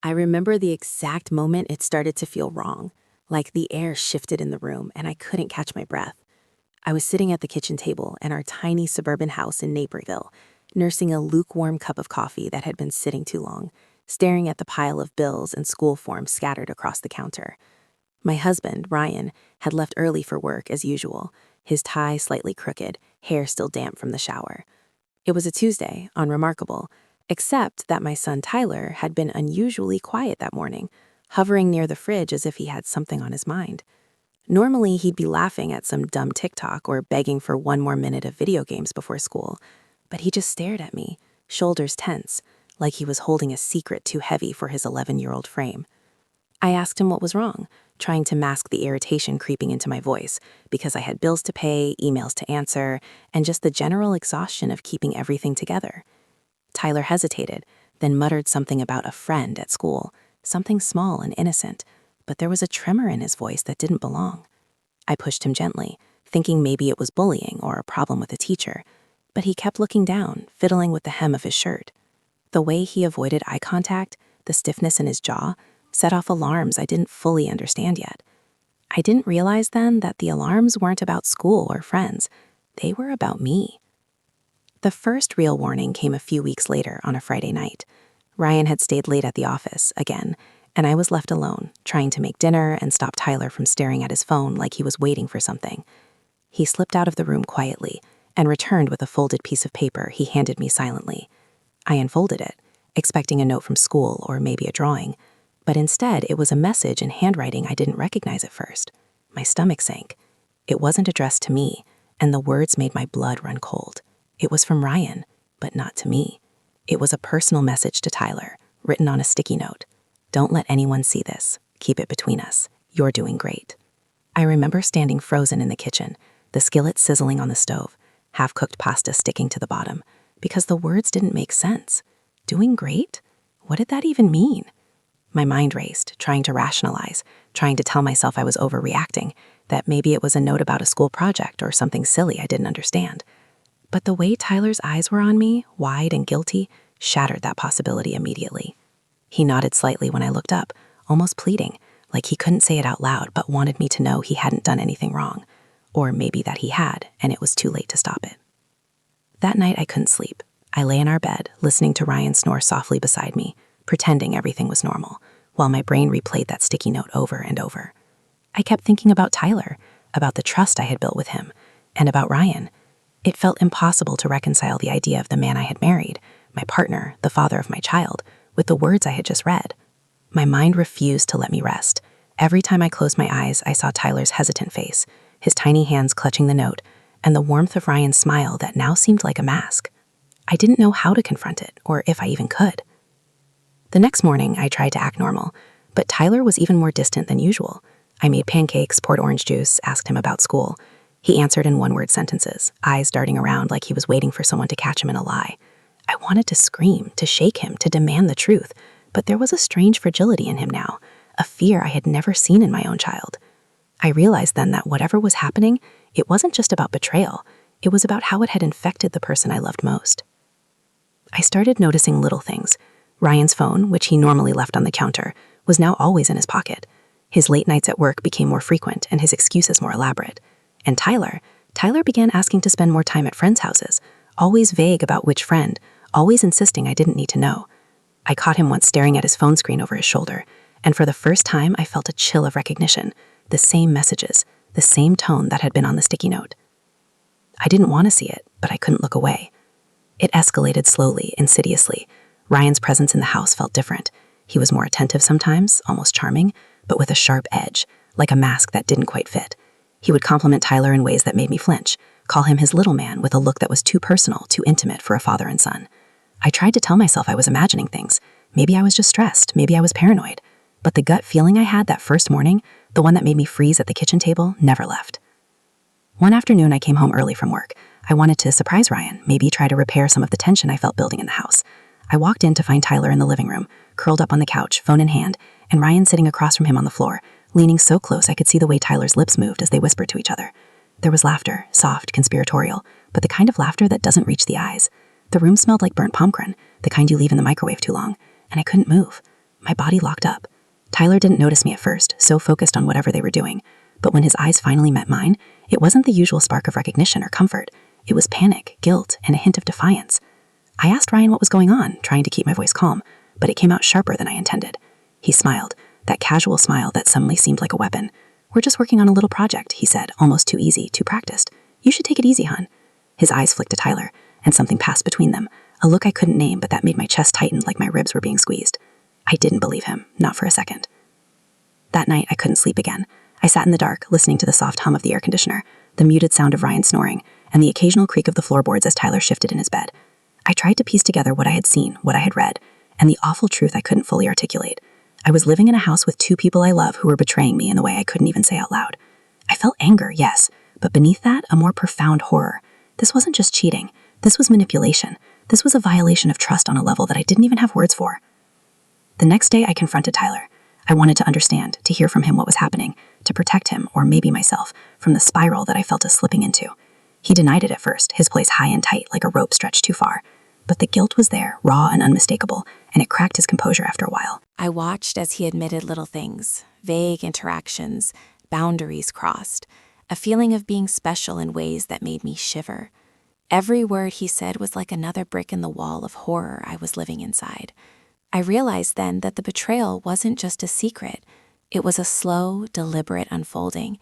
I remember the exact moment it started to feel wrong, like the air shifted in the room and I couldn't catch my breath. I was sitting at the kitchen table in our tiny suburban house in Naperville, nursing a lukewarm cup of coffee that had been sitting too long, staring at the pile of bills and school forms scattered across the counter. My husband, Ryan, had left early for work as usual, his tie slightly crooked, hair still damp from the shower. It was a Tuesday, unremarkable, except that my son Tyler had been unusually quiet that morning, hovering near the fridge as if he had something on his mind. Normally, he'd be laughing at some dumb TikTok or begging for one more minute of video games before school, but he just stared at me, shoulders tense, like he was holding a secret too heavy for his 11-year-old frame. I asked him what was wrong, trying to mask the irritation creeping into my voice because I had bills to pay, emails to answer, and just the general exhaustion of keeping everything together. Tyler hesitated, then muttered something about a friend at school, something small and innocent, but there was a tremor in his voice that didn't belong. I pushed him gently, thinking maybe it was bullying or a problem with a teacher, but he kept looking down, fiddling with the hem of his shirt. The way he avoided eye contact, the stiffness in his jaw, set off alarms I didn't fully understand yet. I didn't realize then that the alarms weren't about school or friends. They were about me. The first real warning came a few weeks later on a Friday night. Ryan had stayed late at the office, again, and I was left alone, trying to make dinner and stop Tyler from staring at his phone like he was waiting for something. He slipped out of the room quietly and returned with a folded piece of paper he handed me silently. I unfolded it, expecting a note from school or maybe a drawing, but instead it was a message in handwriting I didn't recognize at first. My stomach sank. It wasn't addressed to me, and the words made my blood run cold. It was from Ryan, but not to me. It was a personal message to Tyler, written on a sticky note. "Don't let anyone see this. Keep it between us. You're doing great." I remember standing frozen in the kitchen, the skillet sizzling on the stove, half-cooked pasta sticking to the bottom, because the words didn't make sense. Doing great? What did that even mean? My mind raced, trying to rationalize, trying to tell myself I was overreacting, that maybe it was a note about a school project or something silly I didn't understand. But the way Tyler's eyes were on me, wide and guilty, shattered that possibility immediately. He nodded slightly when I looked up, almost pleading, like he couldn't say it out loud but wanted me to know he hadn't done anything wrong, or maybe that he had, and it was too late to stop it. That night I couldn't sleep. I lay in our bed, listening to Ryan snore softly beside me, pretending everything was normal, while my brain replayed that sticky note over and over. I kept thinking about Tyler, about the trust I had built with him, and about Ryan. It felt impossible to reconcile the idea of the man I had married, my partner, the father of my child, with the words I had just read. My mind refused to let me rest. Every time I closed my eyes, I saw Tyler's hesitant face, his tiny hands clutching the note, and the warmth of Ryan's smile that now seemed like a mask. I didn't know how to confront it, or if I even could. The next morning, I tried to act normal, but Tyler was even more distant than usual. I made pancakes, poured orange juice, asked him about school. He answered in one-word sentences, eyes darting around like he was waiting for someone to catch him in a lie. I wanted to scream, to shake him, to demand the truth, but there was a strange fragility in him now, a fear I had never seen in my own child. I realized then that whatever was happening, it wasn't just about betrayal, it was about how it had infected the person I loved most. I started noticing little things. Ryan's phone, which he normally left on the counter, was now always in his pocket. His late nights at work became more frequent and his excuses more elaborate. And Tyler began asking to spend more time at friends' houses, always vague about which friend, always insisting I didn't need to know. I caught him once staring at his phone screen over his shoulder, and for the first time I felt a chill of recognition, the same messages, the same tone that had been on the sticky note. I didn't want to see it, but I couldn't look away. It escalated slowly, insidiously. Ryan's presence in the house felt different. He was more attentive sometimes, almost charming, but with a sharp edge, like a mask that didn't quite fit. He would compliment Tyler in ways that made me flinch, call him his little man with a look that was too personal, too intimate for a father and son. I tried to tell myself I was imagining things. Maybe I was just stressed, maybe I was paranoid. But the gut feeling I had that first morning, the one that made me freeze at the kitchen table, never left. One afternoon I came home early from work. I wanted to surprise Ryan, maybe try to repair some of the tension I felt building in the house. I walked in to find Tyler in the living room, curled up on the couch, phone in hand, and Ryan sitting across from him on the floor, leaning so close I could see the way Tyler's lips moved as they whispered to each other. There was laughter, soft, conspiratorial, but the kind of laughter that doesn't reach the eyes. The room smelled like burnt popcorn, the kind you leave in the microwave too long, and I couldn't move. My body locked up. Tyler didn't notice me at first, so focused on whatever they were doing. But when his eyes finally met mine, it wasn't the usual spark of recognition or comfort. It was panic, guilt, and a hint of defiance. I asked Ryan what was going on, trying to keep my voice calm, but it came out sharper than I intended. He smiled, that casual smile that suddenly seemed like a weapon. "We're just working on a little project," he said, almost too easy, too practiced. "You should take it easy, hon." His eyes flicked to Tyler, and something passed between them, a look I couldn't name, but that made my chest tighten like my ribs were being squeezed. I didn't believe him, not for a second. That night, I couldn't sleep again. I sat in the dark, listening to the soft hum of the air conditioner, the muted sound of Ryan snoring, and the occasional creak of the floorboards as Tyler shifted in his bed. I tried to piece together what I had seen, what I had read, and the awful truth I couldn't fully articulate. I was living in a house with two people I love who were betraying me in a way I couldn't even say out loud. I felt anger, yes, but beneath that, a more profound horror. This wasn't just cheating. This was manipulation. This was a violation of trust on a level that I didn't even have words for. The next day, I confronted Tyler. I wanted to understand, to hear from him what was happening, to protect him, or maybe myself, from the spiral that I felt us slipping into. He denied it at first, his place high and tight, like a rope stretched too far. But the guilt was there, raw and unmistakable, and it cracked his composure after a while. I watched as he admitted little things, vague interactions, boundaries crossed, a feeling of being special in ways that made me shiver. Every word he said was like another brick in the wall of horror I was living inside. I realized then that the betrayal wasn't just a secret. It was a slow, deliberate unfolding,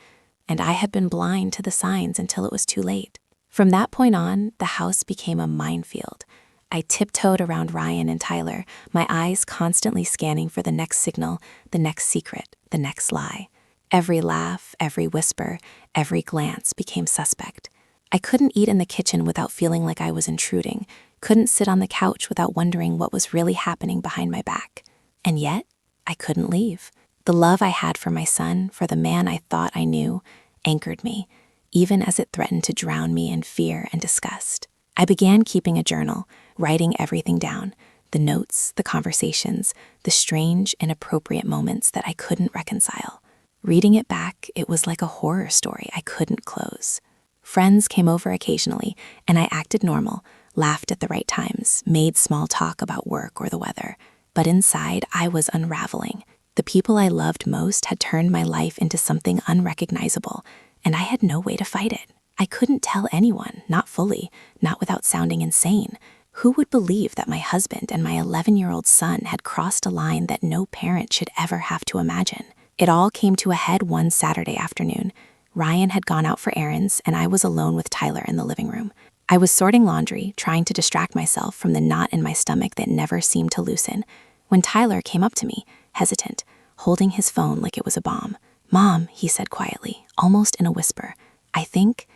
and I had been blind to the signs until it was too late. From that point on, the house became a minefield. I tiptoed around Ryan and Tyler, my eyes constantly scanning for the next signal, the next secret, the next lie. Every laugh, every whisper, every glance became suspect. I couldn't eat in the kitchen without feeling like I was intruding, couldn't sit on the couch without wondering what was really happening behind my back. And yet, I couldn't leave. The love I had for my son, for the man I thought I knew, anchored me, even as it threatened to drown me in fear and disgust. I began keeping a journal, writing everything down, the notes, the conversations, the strange, inappropriate moments that I couldn't reconcile. Reading it back, it was like a horror story I couldn't close. Friends came over occasionally, and I acted normal, laughed at the right times, made small talk about work or the weather. But inside, I was unraveling. The people I loved most had turned my life into something unrecognizable, and I had no way to fight it. I couldn't tell anyone, not fully, not without sounding insane. Who would believe that my husband and my 11-year-old son had crossed a line that no parent should ever have to imagine? It all came to a head one Saturday afternoon. Ryan had gone out for errands, and I was alone with Tyler in the living room. I was sorting laundry, trying to distract myself from the knot in my stomach that never seemed to loosen, when Tyler came up to me, hesitant, holding his phone like it was a bomb. "Mom," he said quietly, almost in a whisper, I think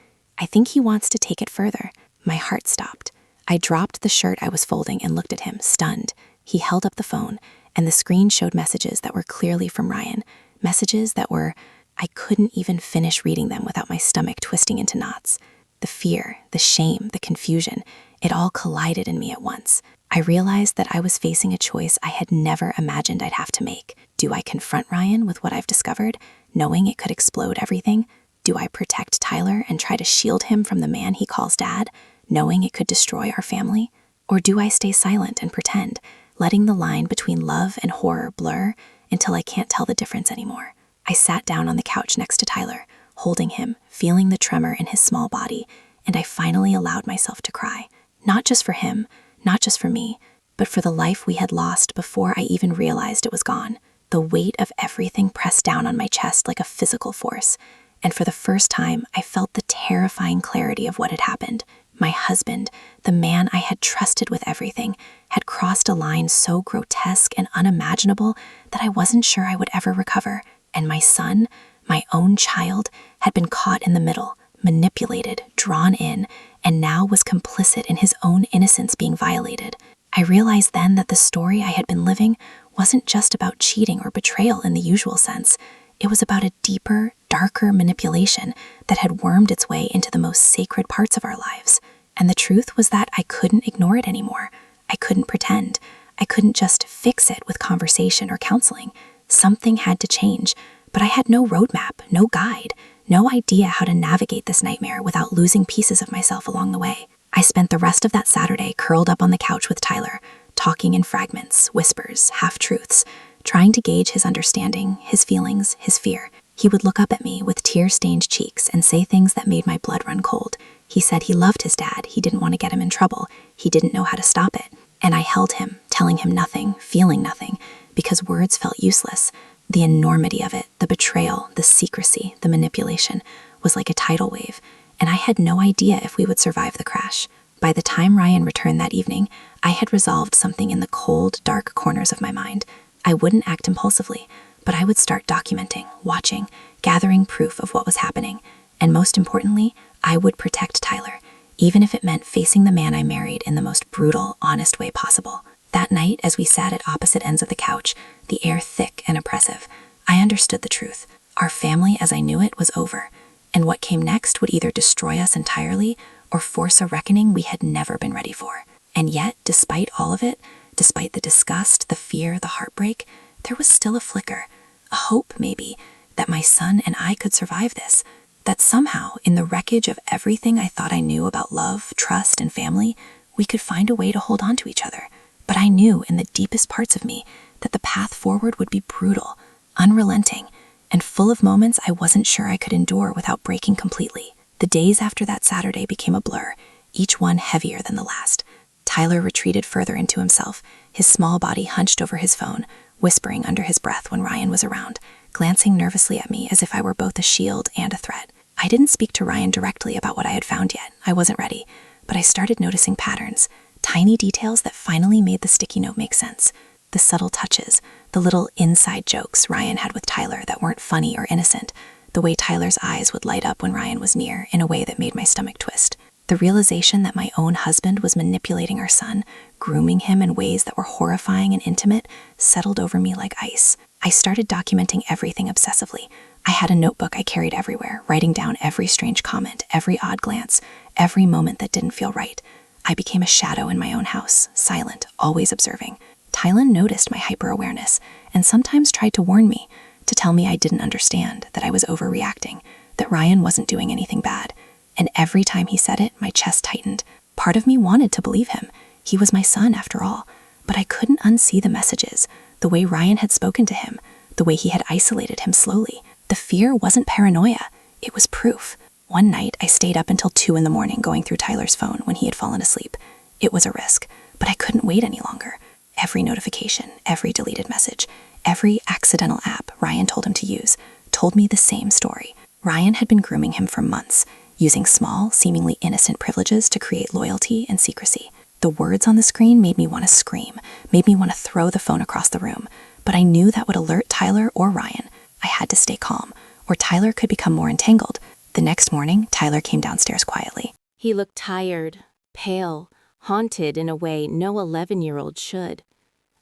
he wants to take it further." My heart stopped. I dropped the shirt I was folding and looked at him, stunned. He held up the phone, and the screen showed messages that were clearly from Ryan, messages that were... I couldn't even finish reading them without my stomach twisting into knots. The fear, the shame, the confusion, it all collided in me at once. I realized that I was facing a choice I had never imagined I'd have to make. Do I confront Ryan with what I've discovered, knowing it could explode everything? Do I protect Tyler and try to shield him from the man he calls dad, knowing it could destroy our family? Or do I stay silent and pretend, letting the line between love and horror blur until I can't tell the difference anymore? I sat down on the couch next to Tyler, holding him, feeling the tremor in his small body, and I finally allowed myself to cry. Not just for him, not just for me, but for the life we had lost before I even realized it was gone. The weight of everything pressed down on my chest like a physical force, and for the first time, I felt the terrifying clarity of what had happened. My husband, the man I had trusted with everything, had crossed a line so grotesque and unimaginable that I wasn't sure I would ever recover. And my son, my own child, had been caught in the middle, manipulated, drawn in, and now was complicit in his own innocence being violated. I realized then that the story I had been living wasn't just about cheating or betrayal in the usual sense. It was about a deeper, darker manipulation that had wormed its way into the most sacred parts of our lives. And the truth was that I couldn't ignore it anymore. I couldn't pretend. I couldn't just fix it with conversation or counseling. Something had to change, but I had no roadmap, no guide, no idea how to navigate this nightmare without losing pieces of myself along the way. I spent the rest of that Saturday curled up on the couch with Tyler, talking in fragments, whispers, half-truths, trying to gauge his understanding, his feelings, his fear. He would look up at me with tear-stained cheeks and say things that made my blood run cold. He said he loved his dad, he didn't want to get him in trouble, he didn't know how to stop it. And I held him, telling him nothing, feeling nothing, because words felt useless. The enormity of it, the betrayal, the secrecy, the manipulation, was like a tidal wave, and I had no idea if we would survive the crash. By the time Ryan returned that evening, I had resolved something in the cold, dark corners of my mind. I wouldn't act impulsively, but I would start documenting, watching, gathering proof of what was happening. And most importantly, I would protect Tyler, even if it meant facing the man I married in the most brutal, honest way possible. That night, as we sat at opposite ends of the couch, the air thick and oppressive, I understood the truth. Our family as I knew it was over, and what came next would either destroy us entirely or force a reckoning we had never been ready for. And yet, despite all of it, despite the disgust, the fear, the heartbreak, there was still a flicker, a hope maybe, that my son and I could survive this, that somehow, in the wreckage of everything I thought I knew about love, trust, and family, we could find a way to hold on to each other. But I knew in the deepest parts of me that the path forward would be brutal, unrelenting, and full of moments I wasn't sure I could endure without breaking completely. The days after that Saturday became a blur, each one heavier than the last. Tyler retreated further into himself, his small body hunched over his phone, whispering under his breath when Ryan was around, glancing nervously at me as if I were both a shield and a threat. I didn't speak to Ryan directly about what I had found yet. I wasn't ready, but I started noticing patterns, tiny details that finally made the sticky note make sense. The subtle touches, the little inside jokes Ryan had with Tyler that weren't funny or innocent, the way Tyler's eyes would light up when Ryan was near in a way that made my stomach twist. The realization that my own husband was manipulating our son, grooming him in ways that were horrifying and intimate, settled over me like ice. I started documenting everything obsessively. I had a notebook I carried everywhere, writing down every strange comment, every odd glance, every moment that didn't feel right. I became a shadow in my own house, silent, always observing. Tylen noticed my hyper-awareness and sometimes tried to warn me, to tell me I didn't understand, that I was overreacting, that Ryan wasn't doing anything bad. And every time he said it, my chest tightened. Part of me wanted to believe him. He was my son, after all. But I couldn't unsee the messages, the way Ryan had spoken to him, the way he had isolated him slowly. The fear wasn't paranoia. It was proof. One night, I stayed up until 2 a.m. going through Tyler's phone when he had fallen asleep. It was a risk, but I couldn't wait any longer. Every notification, every deleted message, every accidental app Ryan told him to use told me the same story. Ryan had been grooming him for months, using small, seemingly innocent privileges to create loyalty and secrecy. The words on the screen made me want to scream, made me want to throw the phone across the room, but I knew that would alert Tyler or Ryan. I had to stay calm, or Tyler could become more entangled. The next morning, Tyler came downstairs quietly. He looked tired, pale, haunted in a way no 11-year-old should.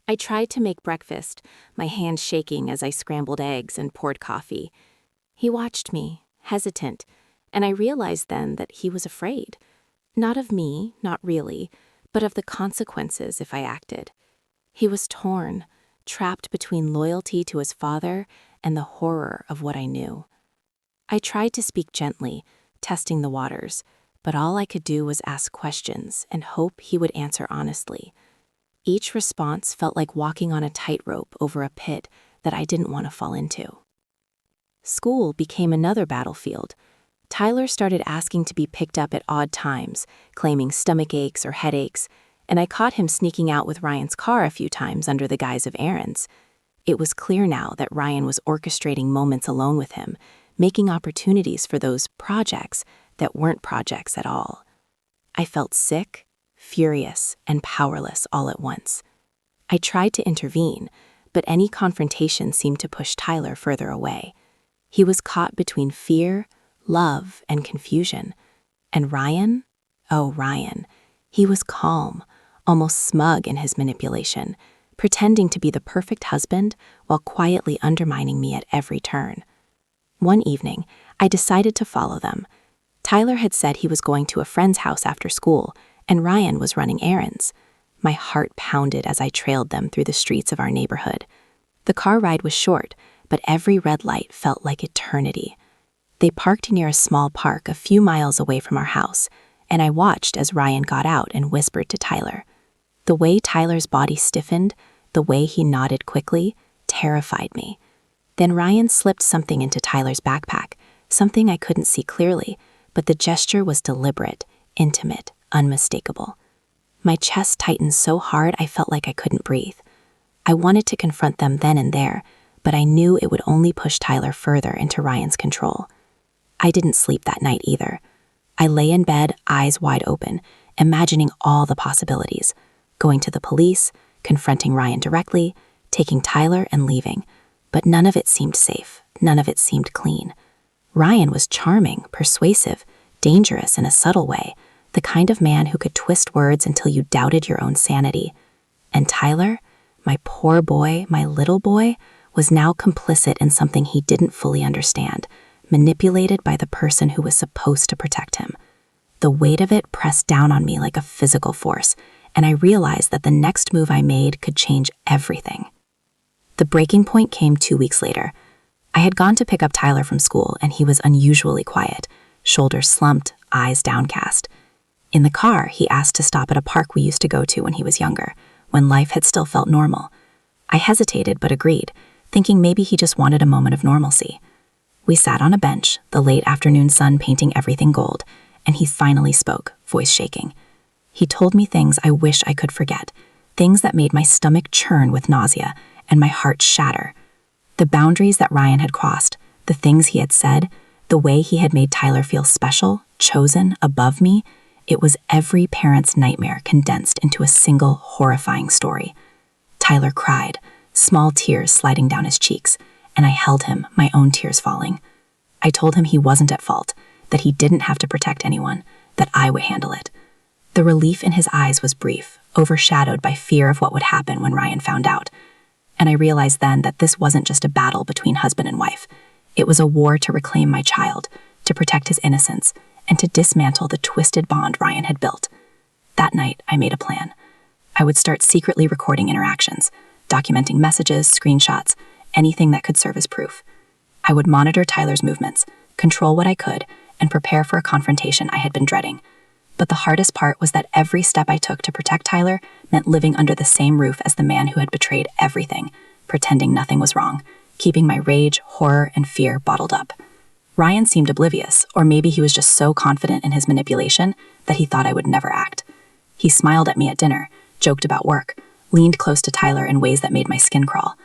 I tried to make breakfast, my hands shaking as I scrambled eggs and poured coffee. He watched me, hesitant, and I realized then that he was afraid. Not of me, not really, but of the consequences if I acted. He was torn, trapped between loyalty to his father and the horror of what I knew. I tried to speak gently, testing the waters, but all I could do was ask questions and hope he would answer honestly. Each response felt like walking on a tightrope over a pit that I didn't want to fall into. School became another battlefield. Tyler started asking to be picked up at odd times, claiming stomach aches or headaches, and I caught him sneaking out with Ryan's car a few times under the guise of errands. It was clear now that Ryan was orchestrating moments alone with him, making opportunities for those projects that weren't projects at all. I felt sick, furious, and powerless all at once. I tried to intervene, but any confrontation seemed to push Tyler further away. He was caught between fear, love, and confusion. And Ryan? Oh, Ryan. He was calm, almost smug in his manipulation, pretending to be the perfect husband while quietly undermining me at every turn. One evening, I decided to follow them. Tyler had said he was going to a friend's house after school, and Ryan was running errands. My heart pounded as I trailed them through the streets of our neighborhood. The car ride was short, but every red light felt like eternity. They parked near a small park a few miles away from our house, and I watched as Ryan got out and whispered to Tyler. The way Tyler's body stiffened, the way he nodded quickly, terrified me. Then Ryan slipped something into Tyler's backpack, something I couldn't see clearly, but the gesture was deliberate, intimate, unmistakable. My chest tightened so hard I felt like I couldn't breathe. I wanted to confront them then and there, but I knew it would only push Tyler further into Ryan's control. I didn't sleep that night either. I lay in bed, eyes wide open, imagining all the possibilities. Going to the police, confronting Ryan directly, taking Tyler and leaving. But none of it seemed safe. None of it seemed clean. Ryan was charming, persuasive, dangerous in a subtle way, the kind of man who could twist words until you doubted your own sanity. And Tyler, my poor boy, my little boy, was now complicit in something he didn't fully understand, manipulated by the person who was supposed to protect him. The weight of it pressed down on me like a physical force, and I realized that the next move I made could change everything. The breaking point came 2 weeks later. I had gone to pick up Tyler from school, and he was unusually quiet, shoulders slumped, eyes downcast. In the car, he asked to stop at a park we used to go to when he was younger, when life had still felt normal. I hesitated but agreed, thinking maybe he just wanted a moment of normalcy. We sat on a bench, the late afternoon sun painting everything gold, and he finally spoke, voice shaking. He told me things I wish I could forget, things that made my stomach churn with nausea and my heart shatter. The boundaries that Ryan had crossed, the things he had said, the way he had made Tyler feel special, chosen, above me, it was every parent's nightmare condensed into a single horrifying story. Tyler cried, small tears sliding down his cheeks, and I held him, my own tears falling. I told him he wasn't at fault, that he didn't have to protect anyone, that I would handle it. The relief in his eyes was brief, overshadowed by fear of what would happen when Ryan found out. And I realized then that this wasn't just a battle between husband and wife. It was a war to reclaim my child, to protect his innocence, and to dismantle the twisted bond Ryan had built. That night, I made a plan. I would start secretly recording interactions, documenting messages, screenshots, anything that could serve as proof. I would monitor Tyler's movements, control what I could, and prepare for a confrontation I had been dreading. But the hardest part was that every step I took to protect Tyler meant living under the same roof as the man who had betrayed everything, pretending nothing was wrong, keeping my rage, horror, and fear bottled up. Ryan seemed oblivious, or maybe he was just so confident in his manipulation that he thought I would never act. He smiled at me at dinner, joked about work, leaned close to Tyler in ways that made my skin crawl.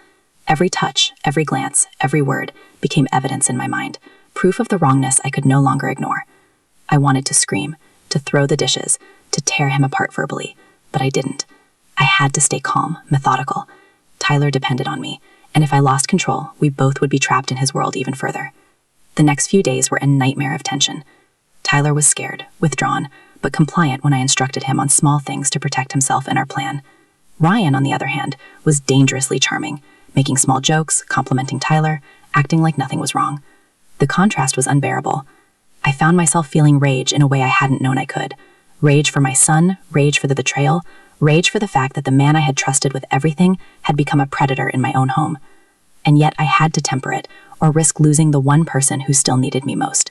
Every touch, every glance, every word became evidence in my mind, proof of the wrongness I could no longer ignore. I wanted to scream, to throw the dishes, to tear him apart verbally, but I didn't. I had to stay calm, methodical. Tyler depended on me, and if I lost control, we both would be trapped in his world even further. The next few days were a nightmare of tension. Tyler was scared, withdrawn, but compliant when I instructed him on small things to protect himself and our plan. Ryan, on the other hand, was dangerously charming, making small jokes, complimenting Tyler, acting like nothing was wrong. The contrast was unbearable. I found myself feeling rage in a way I hadn't known I could. Rage for my son, rage for the betrayal, rage for the fact that the man I had trusted with everything had become a predator in my own home. And yet I had to temper it, or risk losing the one person who still needed me most.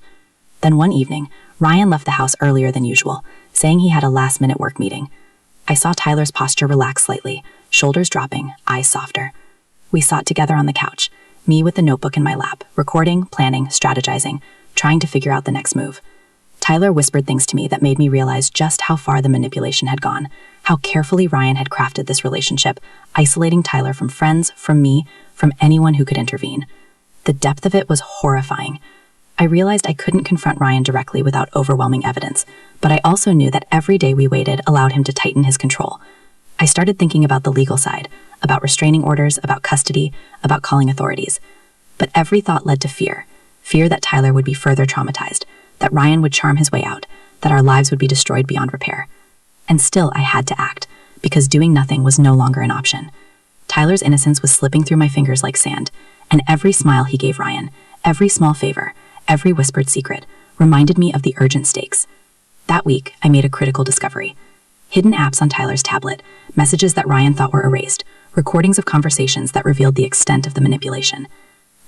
Then one evening, Ryan left the house earlier than usual, saying he had a last-minute work meeting. I saw Tyler's posture relax slightly, shoulders dropping, eyes softer. We sat together on the couch, me with the notebook in my lap, recording, planning, strategizing, trying to figure out the next move. Tyler whispered things to me that made me realize just how far the manipulation had gone, how carefully Ryan had crafted this relationship, isolating Tyler from friends, from me, from anyone who could intervene. The depth of it was horrifying. I realized I couldn't confront Ryan directly without overwhelming evidence, but I also knew that every day we waited allowed him to tighten his control. I started thinking about the legal side, about restraining orders, about custody, about calling authorities. But every thought led to fear that Tyler would be further traumatized, that Ryan would charm his way out, that our lives would be destroyed beyond repair. And still I had to act, because doing nothing was no longer an option. Tyler's innocence was slipping through my fingers like sand, and every smile he gave Ryan, every small favor, every whispered secret, reminded me of the urgent stakes. That week, I made a critical discovery. Hidden apps on Tyler's tablet, messages that Ryan thought were erased, recordings of conversations that revealed the extent of the manipulation.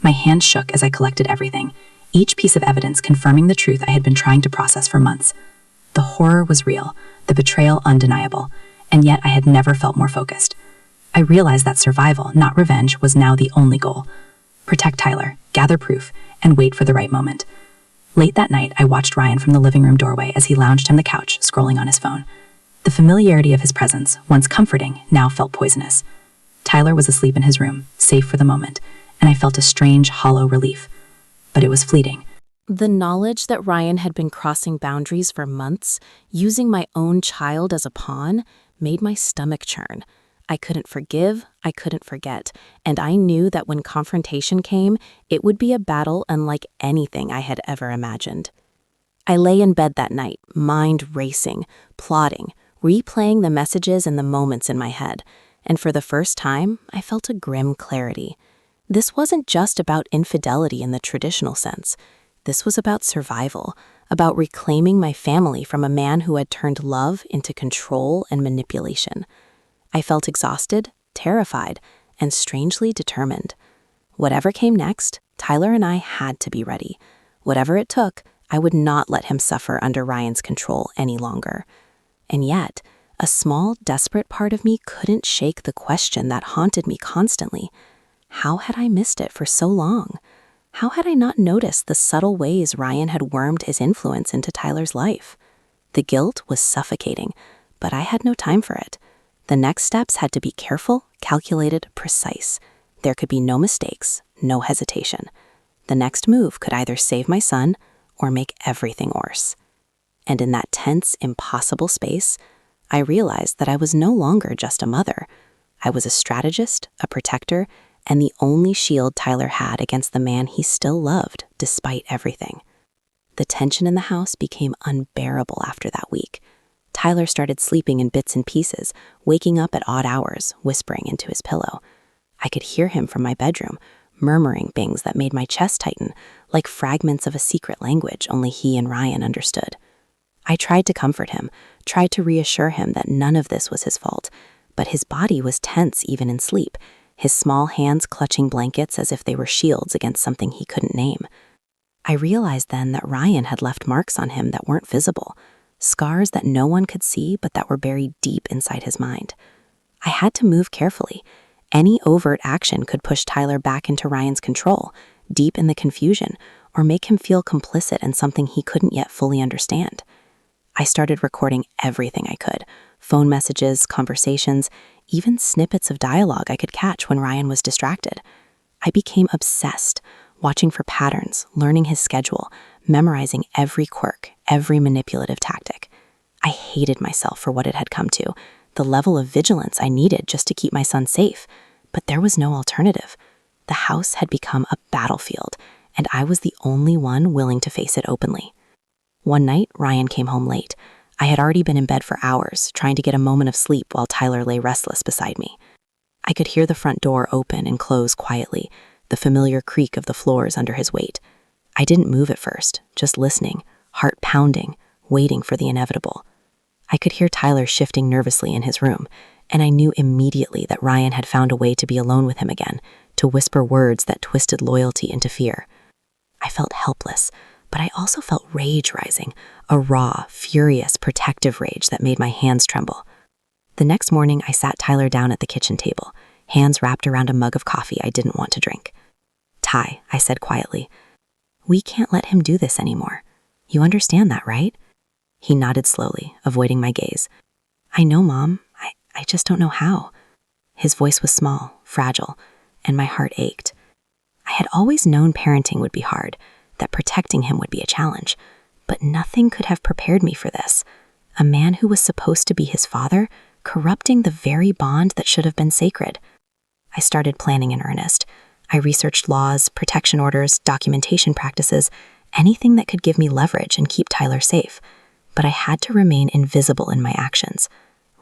My hands shook as I collected everything, each piece of evidence confirming the truth I had been trying to process for months. The horror was real, the betrayal undeniable, and yet I had never felt more focused. I realized that survival, not revenge, was now the only goal. Protect Tyler, gather proof, and wait for the right moment. Late that night, I watched Ryan from the living room doorway as he lounged on the couch, scrolling on his phone. The familiarity of his presence, once comforting, now felt poisonous. Tyler was asleep in his room, safe for the moment, and I felt a strange, hollow relief. But it was fleeting. The knowledge that Ryan had been crossing boundaries for months, using my own child as a pawn, made my stomach churn. I couldn't forgive, I couldn't forget, and I knew that when confrontation came, it would be a battle unlike anything I had ever imagined. I lay in bed that night, mind racing, plotting, replaying the messages and the moments in my head, and for the first time, I felt a grim clarity. This wasn't just about infidelity in the traditional sense. This was about survival, about reclaiming my family from a man who had turned love into control and manipulation. I felt exhausted, terrified, and strangely determined. Whatever came next, Tyler and I had to be ready. Whatever it took, I would not let him suffer under Ryan's control any longer. And yet, a small, desperate part of me couldn't shake the question that haunted me constantly. How had I missed it for so long? How had I not noticed the subtle ways Ryan had wormed his influence into Tyler's life? The guilt was suffocating, but I had no time for it. The next steps had to be careful, calculated, precise. There could be no mistakes, no hesitation. The next move could either save my son or make everything worse. And in that tense, impossible space, I realized that I was no longer just a mother. I was a strategist, a protector, and the only shield Tyler had against the man he still loved, despite everything. The tension in the house became unbearable after that week. Tyler started sleeping in bits and pieces, waking up at odd hours, whispering into his pillow. I could hear him from my bedroom, murmuring things that made my chest tighten, like fragments of a secret language only he and Ryan understood. I tried to comfort him, tried to reassure him that none of this was his fault, but his body was tense even in sleep, his small hands clutching blankets as if they were shields against something he couldn't name. I realized then that Ryan had left marks on him that weren't visible, scars that no one could see but that were buried deep inside his mind. I had to move carefully. Any overt action could push Tyler back into Ryan's control, deep in the confusion, or make him feel complicit in something he couldn't yet fully understand. I started recording everything I could, phone messages, conversations, even snippets of dialogue I could catch when Ryan was distracted. I became obsessed, watching for patterns, learning his schedule, memorizing every quirk, every manipulative tactic. I hated myself for what it had come to, the level of vigilance I needed just to keep my son safe, but there was no alternative. The house had become a battlefield, and I was the only one willing to face it openly. One night, Ryan came home late. I had already been in bed for hours, trying to get a moment of sleep while Tyler lay restless beside me. I could hear the front door open and close quietly, the familiar creak of the floors under his weight. I didn't move at first, just listening, heart pounding, waiting for the inevitable. I could hear Tyler shifting nervously in his room, and I knew immediately that Ryan had found a way to be alone with him again, to whisper words that twisted loyalty into fear. I felt helpless, but I also felt rage rising, a raw, furious, protective rage that made my hands tremble. The next morning, I sat Tyler down at the kitchen table, hands wrapped around a mug of coffee I didn't want to drink. "Ty," I said quietly, "we can't let him do this anymore. You understand that, right?" He nodded slowly, avoiding my gaze. "I know, Mom. I just don't know how." His voice was small, fragile, and my heart ached. I had always known parenting would be hard, that protecting him would be a challenge, but nothing could have prepared me for this. A man who was supposed to be his father, corrupting the very bond that should have been sacred. I started planning in earnest. I researched laws, protection orders, documentation practices, anything that could give me leverage and keep Tyler safe. But I had to remain invisible in my actions.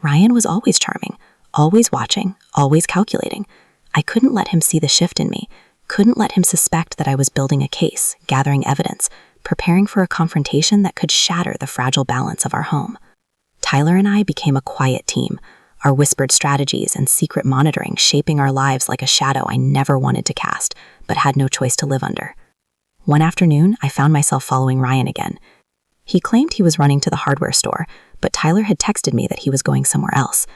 Ryan was always charming, always watching, always calculating. I couldn't let him see the shift in me, couldn't let him suspect that I was building a case, gathering evidence, preparing for a confrontation that could shatter the fragile balance of our home. Tyler and I became a quiet team, our whispered strategies and secret monitoring shaping our lives like a shadow I never wanted to cast, but had no choice to live under. One afternoon, I found myself following Ryan again. He claimed he was running to the hardware store, but Tyler had texted me that he was going somewhere else.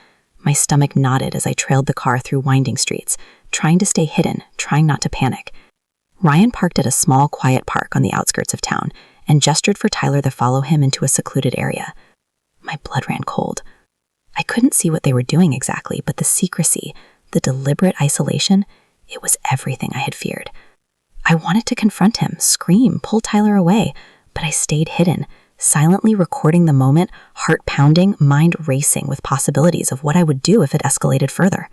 My stomach knotted as I trailed the car through winding streets, trying to stay hidden, trying not to panic. Ryan parked at a small, quiet park on the outskirts of town and gestured for Tyler to follow him into a secluded area. My blood ran cold. I couldn't see what they were doing exactly, but the secrecy, the deliberate isolation, it was everything I had feared. I wanted to confront him, scream, pull Tyler away, but I stayed hidden, silently recording the moment, heart pounding, mind racing with possibilities of what I would do if it escalated further.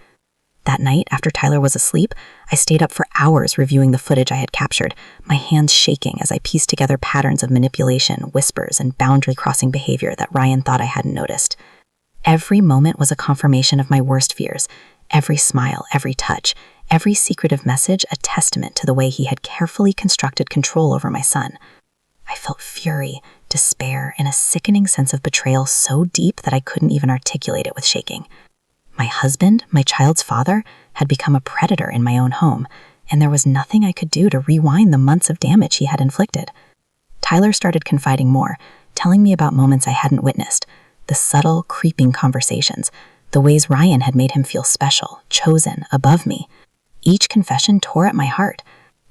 That night, after Tyler was asleep, I stayed up for hours reviewing the footage I had captured, my hands shaking as I pieced together patterns of manipulation, whispers, and boundary-crossing behavior that Ryan thought I hadn't noticed. Every moment was a confirmation of my worst fears, every smile, every touch, every secretive message a testament to the way he had carefully constructed control over my son. I felt fury, despair, and a sickening sense of betrayal so deep that I couldn't even articulate it with shaking. My husband, my child's father, had become a predator in my own home, and there was nothing I could do to rewind the months of damage he had inflicted. Tyler started confiding more, telling me about moments I hadn't witnessed, the subtle, creeping conversations, the ways Ryan had made him feel special, chosen, above me. Each confession tore at my heart.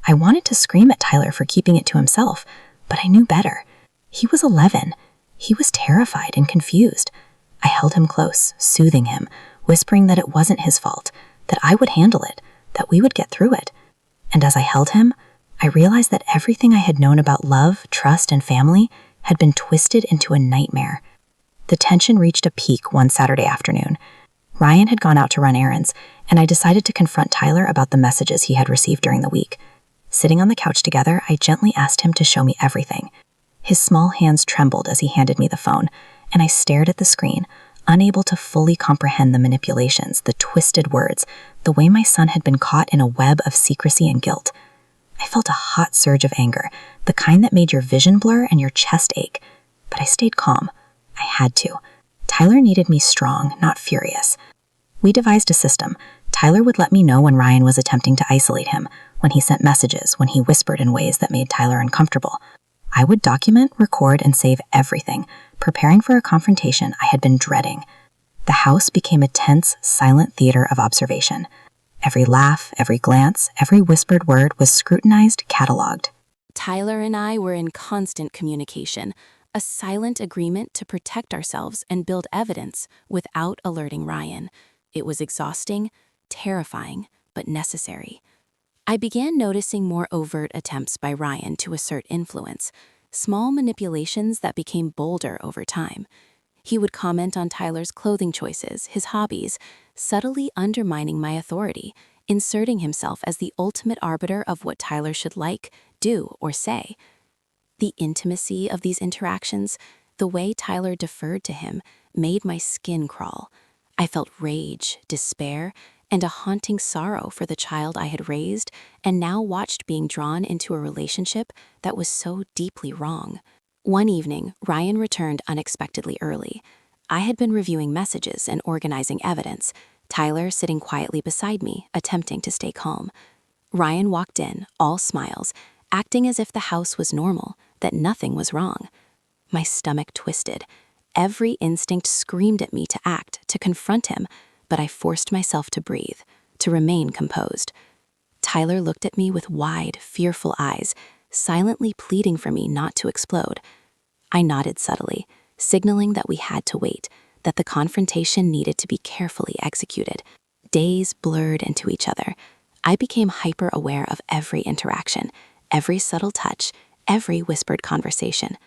I wanted to scream at Tyler for keeping it to himself, but I knew better. He was 11. He was terrified and confused. I held him close, soothing him, whispering that it wasn't his fault, that I would handle it, that we would get through it. And as I held him, I realized that everything I had known about love, trust, and family had been twisted into a nightmare. The tension reached a peak one Saturday afternoon. Ryan had gone out to run errands, and I decided to confront Tyler about the messages he had received during the week. Sitting on the couch together, I gently asked him to show me everything. His small hands trembled as he handed me the phone, and I stared at the screen, unable to fully comprehend the manipulations, the twisted words, the way my son had been caught in a web of secrecy and guilt. I felt a hot surge of anger, the kind that made your vision blur and your chest ache. But I stayed calm. I had to. Tyler needed me strong, not furious. We devised a system. Tyler would let me know when Ryan was attempting to isolate him, when he sent messages, when he whispered in ways that made Tyler uncomfortable. I would document, record, and save everything, preparing for a confrontation I had been dreading. The house became a tense, silent theater of observation. Every laugh, every glance, every whispered word was scrutinized, cataloged. Tyler and I were in constant communication, a silent agreement to protect ourselves and build evidence without alerting Ryan. It was exhausting, terrifying, but necessary. I began noticing more overt attempts by Ryan to assert influence, small manipulations that became bolder over time. He would comment on Tyler's clothing choices, his hobbies, subtly undermining my authority, inserting himself as the ultimate arbiter of what Tyler should like, do, or say. The intimacy of these interactions, the way Tyler deferred to him, made my skin crawl. I felt rage, despair, and a haunting sorrow for the child I had raised and now watched being drawn into a relationship that was so deeply wrong. One evening, Ryan returned unexpectedly early. I had been reviewing messages and organizing evidence, Tyler sitting quietly beside me, attempting to stay calm. Ryan walked in, all smiles, acting as if the house was normal, that nothing was wrong. My stomach twisted. Every instinct screamed at me to act, to confront him, but I forced myself to breathe, to remain composed. Tyler looked at me with wide, fearful eyes, silently pleading for me not to explode. I nodded subtly, signaling that we had to wait, that the confrontation needed to be carefully executed. Days blurred into each other. I became hyper-aware of every interaction, every subtle touch, every whispered conversation.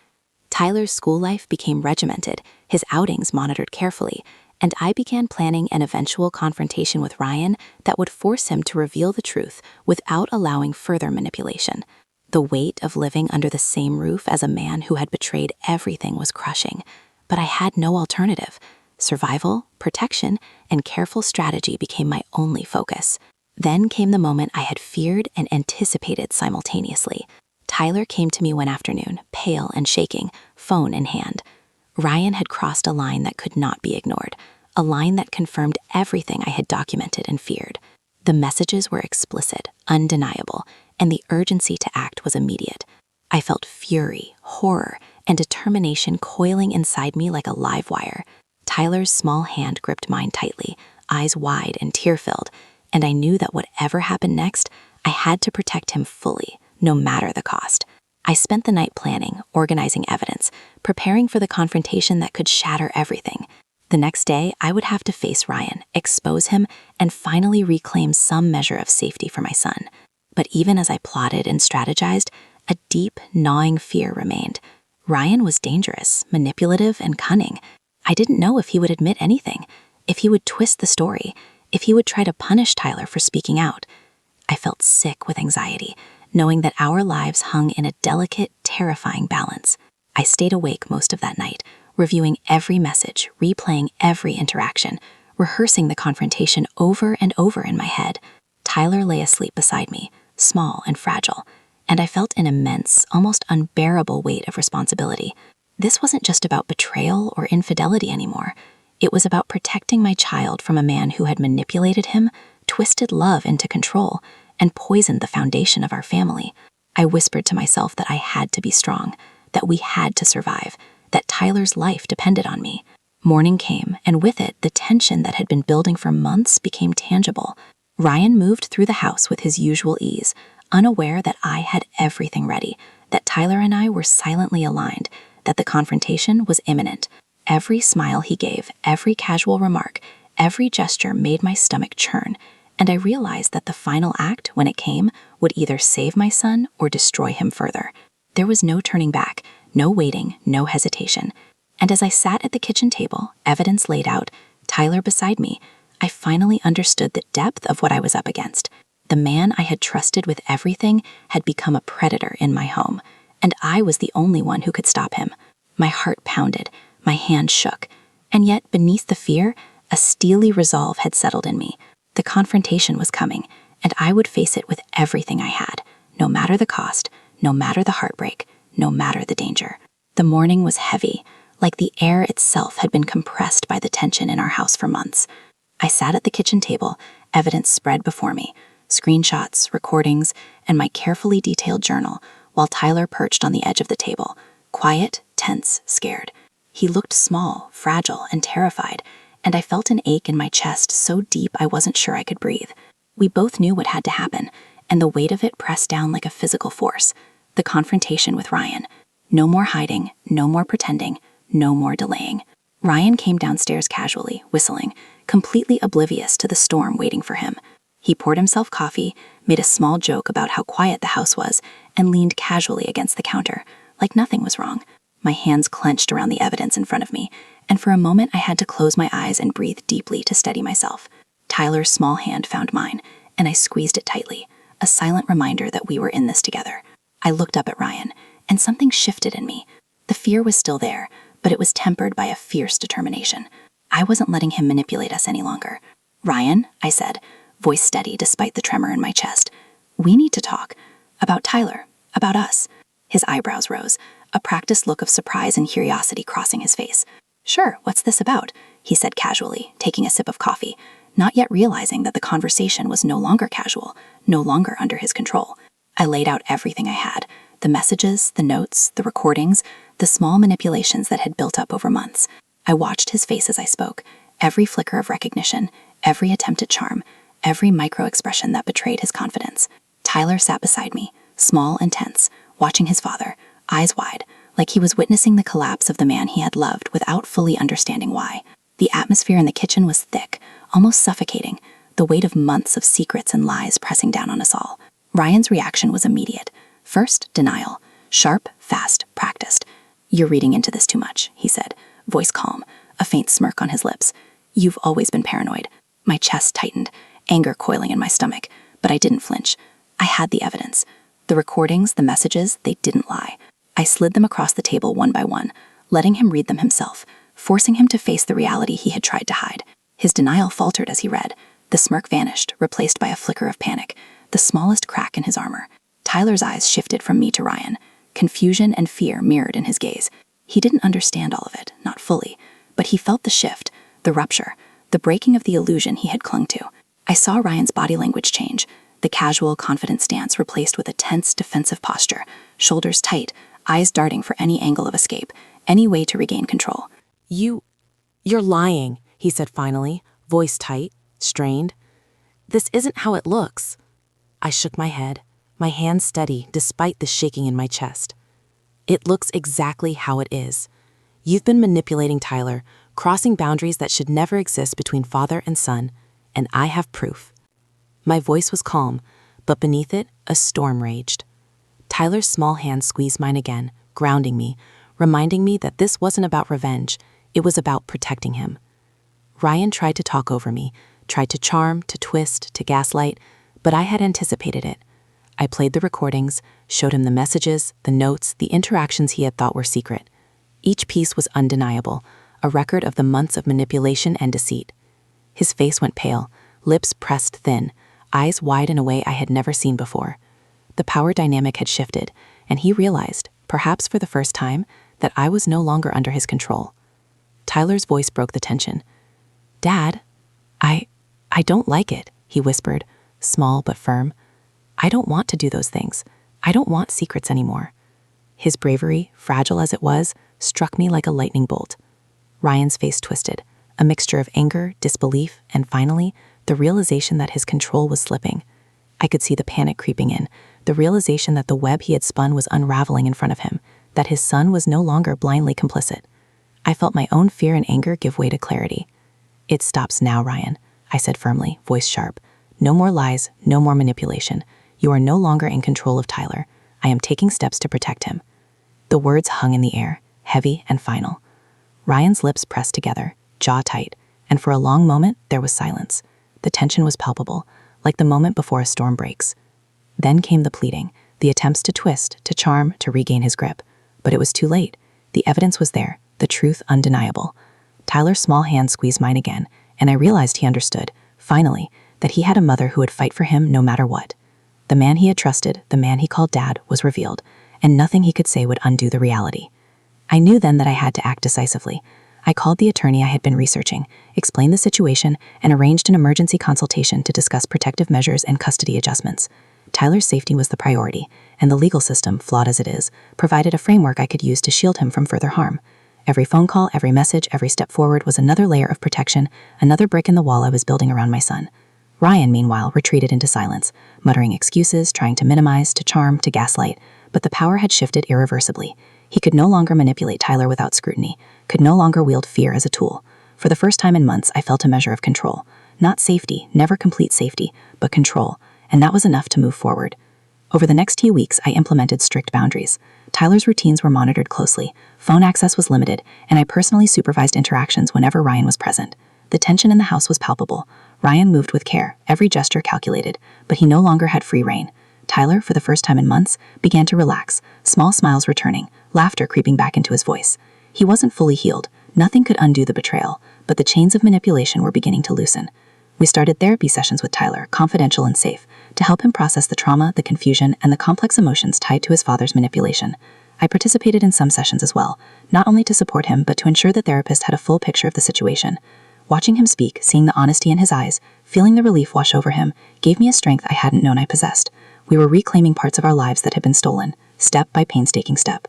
Tyler's school life became regimented, his outings monitored carefully, and I began planning an eventual confrontation with Ryan that would force him to reveal the truth without allowing further manipulation. The weight of living under the same roof as a man who had betrayed everything was crushing, but I had no alternative. Survival, protection, and careful strategy became my only focus. Then came the moment I had feared and anticipated simultaneously. Tyler came to me one afternoon, pale and shaking, phone in hand. Ryan had crossed a line that could not be ignored, a line that confirmed everything I had documented and feared. The messages were explicit, undeniable, and the urgency to act was immediate. I felt fury, horror, and determination coiling inside me like a live wire. Tyler's small hand gripped mine tightly, eyes wide and tear-filled, and I knew that whatever happened next, I had to protect him fully, no matter the cost. I spent the night planning, organizing evidence, preparing for the confrontation that could shatter everything. The next day, I would have to face Ryan, expose him, and finally reclaim some measure of safety for my son. But even as I plotted and strategized, a deep, gnawing fear remained. Ryan was dangerous, manipulative, and cunning. I didn't know if he would admit anything, if he would twist the story, if he would try to punish Tyler for speaking out. I felt sick with anxiety, knowing that our lives hung in a delicate, terrifying balance. I stayed awake most of that night, reviewing every message, replaying every interaction, rehearsing the confrontation over and over in my head. Tyler lay asleep beside me, small and fragile, and I felt an immense, almost unbearable weight of responsibility. This wasn't just about betrayal or infidelity anymore. It was about protecting my child from a man who had manipulated him, twisted love into control, and poisoned the foundation of our family. I whispered to myself that I had to be strong, that we had to survive, that Tyler's life depended on me. Morning came, and with it, the tension that had been building for months became tangible. Ryan moved through the house with his usual ease, unaware that I had everything ready, that Tyler and I were silently aligned, that the confrontation was imminent. Every smile he gave, every casual remark, every gesture made my stomach churn, and I realized that the final act, when it came, would either save my son or destroy him further. There was no turning back, no waiting, no hesitation. And as I sat at the kitchen table, evidence laid out, Tyler beside me, I finally understood the depth of what I was up against. The man I had trusted with everything had become a predator in my home, and I was the only one who could stop him. My heart pounded, my hand shook, and yet beneath the fear, a steely resolve had settled in me. The confrontation was coming, and I would face it with everything I had, no matter the cost, no matter the heartbreak, no matter the danger. The morning was heavy, like the air itself had been compressed by the tension in our house for months. I sat at the kitchen table, evidence spread before me, screenshots, recordings, and my carefully detailed journal, while Tyler perched on the edge of the table, quiet, tense, scared. He looked small, fragile, and terrified, and I felt an ache in my chest so deep I wasn't sure I could breathe. We both knew what had to happen, and the weight of it pressed down like a physical force. The confrontation with Ryan. No more hiding, no more pretending, no more delaying. Ryan came downstairs casually, whistling, completely oblivious to the storm waiting for him. He poured himself coffee, made a small joke about how quiet the house was, and leaned casually against the counter, like nothing was wrong. My hands clenched around the evidence in front of me, and for a moment I had to close my eyes and breathe deeply to steady myself. Tyler's small hand found mine, and I squeezed it tightly, a silent reminder that we were in this together. I looked up at Ryan, and something shifted in me. The fear was still there, but it was tempered by a fierce determination. I wasn't letting him manipulate us any longer. "Ryan," I said, voice steady despite the tremor in my chest, "we need to talk. About Tyler. About us." His eyebrows rose, a practiced look of surprise and curiosity crossing his face. "Sure, what's this about?" he said casually, taking a sip of coffee, not yet realizing that the conversation was no longer casual, no longer under his control. I laid out everything I had, the messages, the notes, the recordings, the small manipulations that had built up over months. I watched his face as I spoke, every flicker of recognition, every attempt at charm, every micro-expression that betrayed his confidence. Tyler sat beside me, small and tense, watching his father, eyes wide, like he was witnessing the collapse of the man he had loved without fully understanding why. The atmosphere in the kitchen was thick, almost suffocating, the weight of months of secrets and lies pressing down on us all. Ryan's reaction was immediate. First, denial. Sharp, fast, practiced. "You're reading into this too much," he said, voice calm, a faint smirk on his lips. "You've always been paranoid." My chest tightened, anger coiling in my stomach, but I didn't flinch. I had the evidence. The recordings, the messages, they didn't lie. I slid them across the table one by one, letting him read them himself, forcing him to face the reality he had tried to hide. His denial faltered as he read. The smirk vanished, replaced by a flicker of panic, the smallest crack in his armor. Tyler's eyes shifted from me to Ryan. Confusion and fear mirrored in his gaze. He didn't understand all of it, not fully, but he felt the shift, the rupture, the breaking of the illusion he had clung to. I saw Ryan's body language change, the casual, confident stance replaced with a tense, defensive posture, shoulders tight, eyes darting for any angle of escape, any way to regain control. "You're lying," he said finally, voice tight, strained. "This isn't how it looks." I shook my head, my hands steady despite the shaking in my chest. "It looks exactly how it is. You've been manipulating Tyler, crossing boundaries that should never exist between father and son, and I have proof." My voice was calm, but beneath it, a storm raged. Tyler's small hand squeezed mine again, grounding me, reminding me that this wasn't about revenge, it was about protecting him. Ryan tried to talk over me, tried to charm, to twist, to gaslight, but I had anticipated it. I played the recordings, showed him the messages, the notes, the interactions he had thought were secret. Each piece was undeniable, a record of the months of manipulation and deceit. His face went pale, lips pressed thin, eyes wide in a way I had never seen before. The power dynamic had shifted, and he realized, perhaps for the first time, that I was no longer under his control. Tyler's voice broke the tension. "Dad, I don't like it," he whispered, small but firm. "I don't want to do those things. I don't want secrets anymore." His bravery, fragile as it was, struck me like a lightning bolt. Ryan's face twisted, a mixture of anger, disbelief, and finally, the realization that his control was slipping. I could see the panic creeping in, the realization that the web he had spun was unraveling in front of him, that his son was no longer blindly complicit. I felt my own fear and anger give way to clarity. "It stops now, Ryan," I said firmly, voice sharp. "No more lies, no more manipulation. You are no longer in control of Tyler. I am taking steps to protect him." The words hung in the air, heavy and final. Ryan's lips pressed together, jaw tight, and for a long moment there was silence. The tension was palpable, like the moment before a storm breaks. Then came the pleading, the attempts to twist, to charm, to regain his grip. But it was too late. The evidence was there, the truth undeniable. Tyler's small hand squeezed mine again, and I realized he understood, finally, that he had a mother who would fight for him no matter what. The man he had trusted, the man he called Dad, was revealed, and nothing he could say would undo the reality. I knew then that I had to act decisively. I called the attorney I had been researching, explained the situation, and arranged an emergency consultation to discuss protective measures and custody adjustments. Tyler's safety was the priority, and the legal system, flawed as it is, provided a framework I could use to shield him from further harm. Every phone call, every message, every step forward was another layer of protection, another brick in the wall I was building around my son. Ryan, meanwhile, retreated into silence, muttering excuses, trying to minimize, to charm, to gaslight, but the power had shifted irreversibly. He could no longer manipulate Tyler without scrutiny, could no longer wield fear as a tool. For the first time in months, I felt a measure of control. Not safety, never complete safety, but control, and that was enough to move forward. Over the next few weeks, I implemented strict boundaries. Tyler's routines were monitored closely, phone access was limited, and I personally supervised interactions whenever Ryan was present. The tension in the house was palpable. Ryan moved with care, every gesture calculated, but he no longer had free rein. Tyler, for the first time in months, began to relax, small smiles returning, laughter creeping back into his voice. He wasn't fully healed. Nothing could undo the betrayal, but the chains of manipulation were beginning to loosen. We started therapy sessions with Tyler, confidential and safe, to help him process the trauma, the confusion, and the complex emotions tied to his father's manipulation. I participated in some sessions as well, not only to support him, but to ensure the therapist had a full picture of the situation. Watching him speak, seeing the honesty in his eyes, feeling the relief wash over him, gave me a strength I hadn't known I possessed. We were reclaiming parts of our lives that had been stolen, step by painstaking step.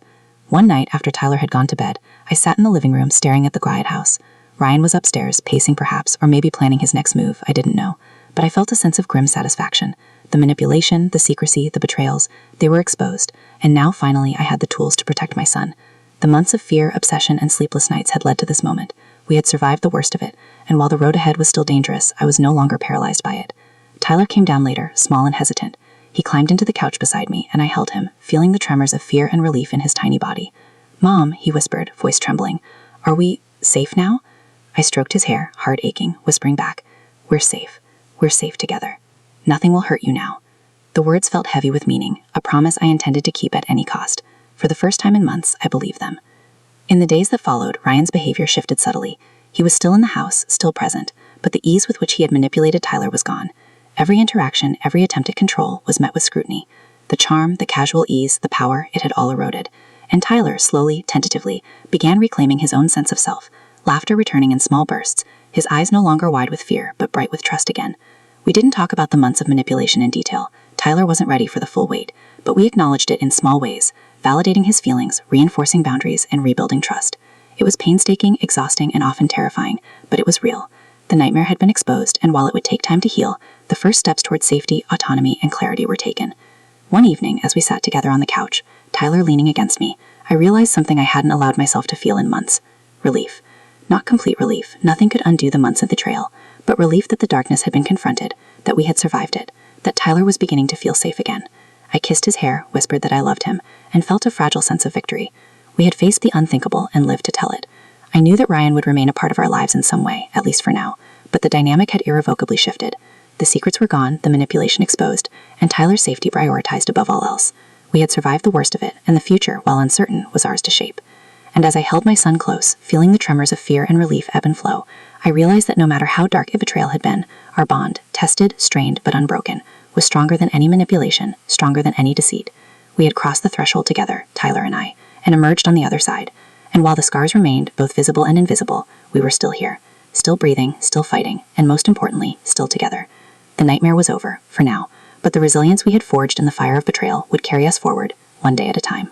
One night, after Tyler had gone to bed, I sat in the living room staring at the quiet house. Ryan was upstairs, pacing perhaps, or maybe planning his next move, I didn't know. But I felt a sense of grim satisfaction. The manipulation, the secrecy, the betrayals, they were exposed, and now finally I had the tools to protect my son. The months of fear, obsession, and sleepless nights had led to this moment. We had survived the worst of it, and while the road ahead was still dangerous, I was no longer paralyzed by it. Tyler came down later, small and hesitant. He climbed into the couch beside me, and I held him, feeling the tremors of fear and relief in his tiny body. "Mom," he whispered, voice trembling, "are we safe now?" I stroked his hair, heart aching, whispering back, "We're safe. We're safe together. Nothing will hurt you now." The words felt heavy with meaning, a promise I intended to keep at any cost. For the first time in months, I believed them. In the days that followed, Ryan's behavior shifted subtly. He was still in the house, still present, but the ease with which he had manipulated Tyler was gone. Every interaction, every attempt at control was met with scrutiny. The charm, the casual ease, the power, it had all eroded. And Tyler, slowly, tentatively, began reclaiming his own sense of self, laughter returning in small bursts, his eyes no longer wide with fear, but bright with trust again. We didn't talk about the months of manipulation in detail. Tyler wasn't ready for the full weight, but we acknowledged it in small ways, validating his feelings, reinforcing boundaries, and rebuilding trust. It was painstaking, exhausting, and often terrifying, but it was real. The nightmare had been exposed, and while it would take time to heal, the first steps towards safety, autonomy, and clarity were taken. One evening, as we sat together on the couch, Tyler leaning against me, I realized something I hadn't allowed myself to feel in months. Relief. Not complete relief, nothing could undo the months of betrayal, but relief that the darkness had been confronted, that we had survived it, that Tyler was beginning to feel safe again. I kissed his hair, whispered that I loved him, and felt a fragile sense of victory. We had faced the unthinkable and lived to tell it. I knew that Ryan would remain a part of our lives in some way, at least for now, but the dynamic had irrevocably shifted. The secrets were gone, the manipulation exposed, and Tyler's safety prioritized above all else. We had survived the worst of it, and the future, while uncertain, was ours to shape. And as I held my son close, feeling the tremors of fear and relief ebb and flow, I realized that no matter how dark a betrayal had been, our bond, tested, strained, but unbroken, was stronger than any manipulation, stronger than any deceit. We had crossed the threshold together, Tyler and I, and emerged on the other side. And while the scars remained, both visible and invisible, we were still here, still breathing, still fighting, and most importantly, still together. The nightmare was over, for now, but the resilience we had forged in the fire of betrayal would carry us forward, one day at a time.